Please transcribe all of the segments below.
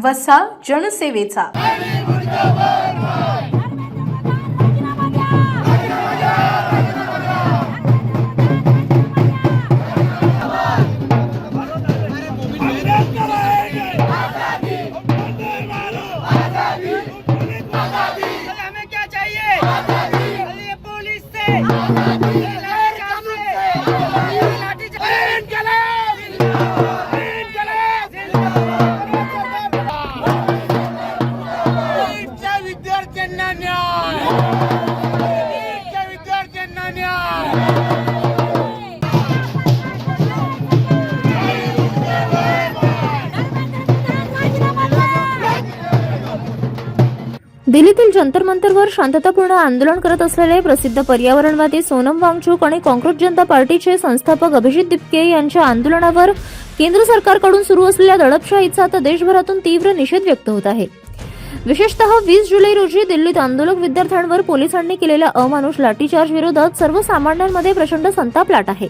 वसा जनसेवेचा। हमें क्या चाहिए? ये पुलिस से विद्यार्थ्यांना न्याय, विद्यार्थ्यांना न्याय। दिल्लीतील जंतर मंतरवर शांततापूर्ण आंदोलन करत असलेले प्रसिद्ध पर्यावरणवादी सोनम वांगचुक आणि काँग्रेस जनता पार्टीचे संस्थापक अभिजित दिपके यांच्या आंदोलनावर केंद्र सरकारकडून सुरू असलेल्या दडपशाहीचा आता देशभरातून तीव्र निषेध व्यक्त होत आहे। विशेषतः 20 जुलै रोजी दिल्लीत आंदोलक विद्यार्थ्यांवर पोलिसांनी केलेल्या अमानुष लाठीचार्ज विरोधात सर्वसामान्यांमध्ये प्रचंड संताप लाट आहे।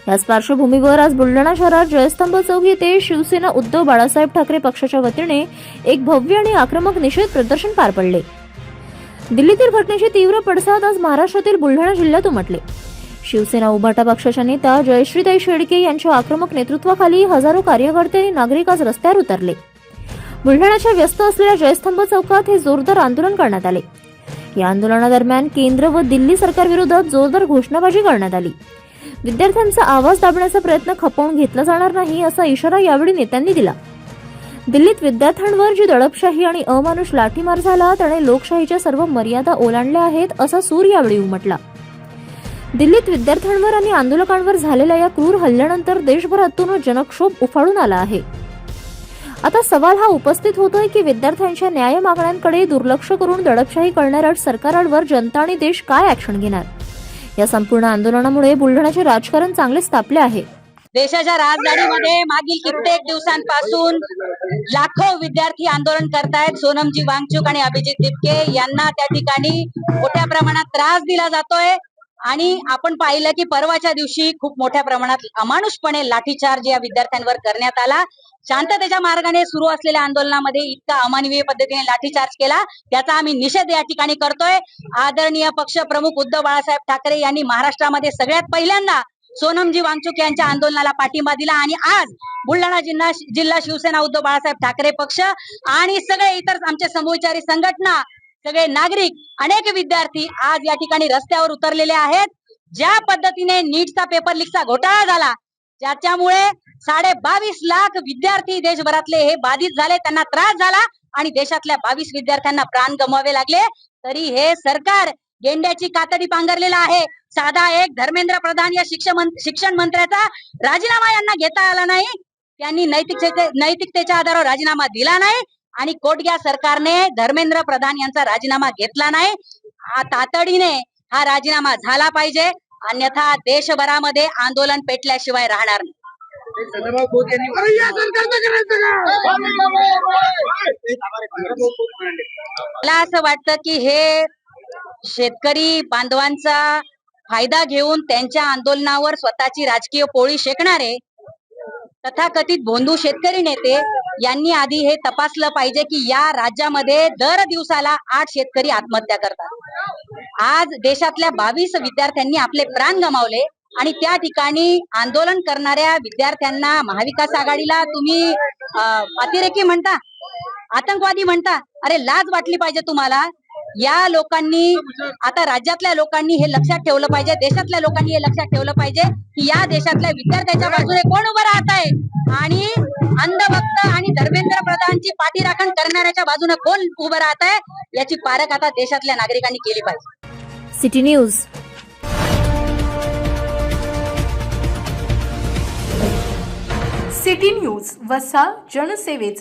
याच पार्श्वभूमीवर आज बुलढाणा शहरात जयस्तंभ चौक येथे शिवसेना उद्धव बाळासाहेब ठाकरे पक्षाच्या वतीने एक भव्य आणि आक्रमक निषेध प्रदर्शन पार पडले। दिल्लीतील घटनेचे तीव्र पडसाद आज महाराष्ट्रातील बुलढाणा जिल्ह्यात उमटले। शिवसेना उभाटा पक्षाच्या नेत्या जयश्रीताई शेळके यांच्या आक्रमक नेतृत्वाखाली हजारो कार्यकर्ते आणि नागरिक आज रस्त्यावर उतरले। बुलढाण्याच्या व्यस्त असलेल्या जयस्तंभ चौकात हे जोरदार आंदोलन करण्यात आले। या आंदोलनादरम्यान केंद्र व दिल्ली सरकारविरोधात जोरदार घोषणाबाजी करण्यात आली। विद्यार्थ्यांचा आवाज दाबण्याचा प्रयत्न खपवून घेतला जाणार नाही असा इशारा यावेळी नेत्यांनी दिला। दिल्लीत विद्यार्थ्यांवर जी दडपशाही आणि अमानुष लाठीमार झाला त्याने लोकशाहीच्या सर्व मर्यादा ओलांडल्या आहेत असा सूर यावेळी उमटला। दिल्लीत विद्यार्थ्यांवर आणि आंदोलकांवर झालेल्या या क्रूर हल्ल्यानंतर देशभरातून जनक्षोभ उफाळून आला आहे। आता सवाल हा उपस्थित होतोय की विद्यार्थ्यांच्या न्याय मागण्यांकडे दुर्लक्ष करून दडपशाही करणाऱ्या सरकारवर जनता आणि देश काय ऍक्शन घेणार? या संपूर्ण आंदोलनामुळे बुलढाण्याचे राजकारण चांगलेच तापले आहे। देशाच्या राजधानीमध्ये मागील कित्येक दिवसांपासून लाखो विद्यार्थी आंदोलन करतायत। सोनमजी वांगचुक आणि अभिजित दिपके यांना त्या ठिकाणी मोठ्या प्रमाणात त्रास दिला जातोय आणि आपण पाहिलं की परवाच्या दिवशी खूप मोठ्या प्रमाणात अमानुषपणे लाठीचार्ज या विद्यार्थ्यांवर करण्यात आला। शांततेच्या मार्गाने सुरू असलेल्या आंदोलनामध्ये इतका अमानवीय पद्धतीने लाठीचार्ज केला, त्याचा आम्ही निषेध या ठिकाणी करतोय। आदरणीय पक्ष प्रमुख उद्धव बाळासाहेब ठाकरे यांनी महाराष्ट्रामध्ये सगळ्यात पहिल्यांदा सोनमजी वांगचुक यांच्या आंदोलनाला पाठिंबा दिला आणि आज बुलढाणा जिल्हा शिवसेना उद्धव बाळासाहेब ठाकरे पक्ष आणि सगळे इतर आमचे समविचारी संघटना, सगळे नागरिक, अनेक विद्यार्थी आज या ठिकाणी रस्त्यावर उतरलेले आहेत। ज्या पद्धतीने नीटचा पेपर लीकचा घोटाळा झाला, ज्याच्यामुळे 22.5 लाख विद्यार्थी देशभरातले हे बाधित झाले, त्यांना त्रास झाला आणि देशातल्या 22 विद्यार्थ्यांना प्राण गमवावे लागले, तरी हे सरकार गेंड्याची कातडी पांघरलेला आहे। साधा एक धर्मेंद्र प्रधान या शिक्षण मंत्र्याचा राजीनामा यांना घेता आला नाही, त्यांनी नैतिकतेच्या आधारावर राजीनामा दिला नाही आणि कोटग्या सरकारने धर्मेंद्र प्रधान यांचा राजीनामा घेतला नाही। तातडीने हा राजीनामा झाला पाहिजे, अन्यथा देशभरामध्ये आंदोलन पेटल्याशिवाय राहणार नाही। मला असं वाटतं की हे शेतकरी बांधवांचा फायदा घेऊन त्यांच्या आंदोलनावर स्वतःची राजकीय पोळी शेकणारे तथाकथित भोंदू शेतकरी नेते यांनी आधी हे तपासलं पाहिजे की या राज्यामध्ये दर दिवसाला 8 शेतकरी आत्महत्या करतात। आज देशातल्या 22 विद्यार्थ्यांनी आपले प्राण गमावले आणि त्या ठिकाणी आंदोलन करणाऱ्या विद्यार्थ्यांना महाविकास आघाडीला तुम्ही अतिरेकी म्हणता, आतंकवादी म्हणता। अरे लाज वाटली पाहिजे तुम्हाला। या लोकांनी, आता राज्यातल्या लोकांनी हे लक्षात ठेवलं पाहिजे, देशातल्या लोकांनी हे लक्षात ठेवलं पाहिजे की या देशातल्या विद्यार्थ्यांच्या बाजूने कोण उभं राहत आहे आणि अंधभक्त आणि धर्मेंद्र प्रधानची पाठीराखण करणाऱ्याच्या बाजूने कोण उभं राहत आहे, याची पारख आता देशातल्या नागरिकांनी केली पाहिजे। City news. सिटी न्यूज वसा जनसेवेचा।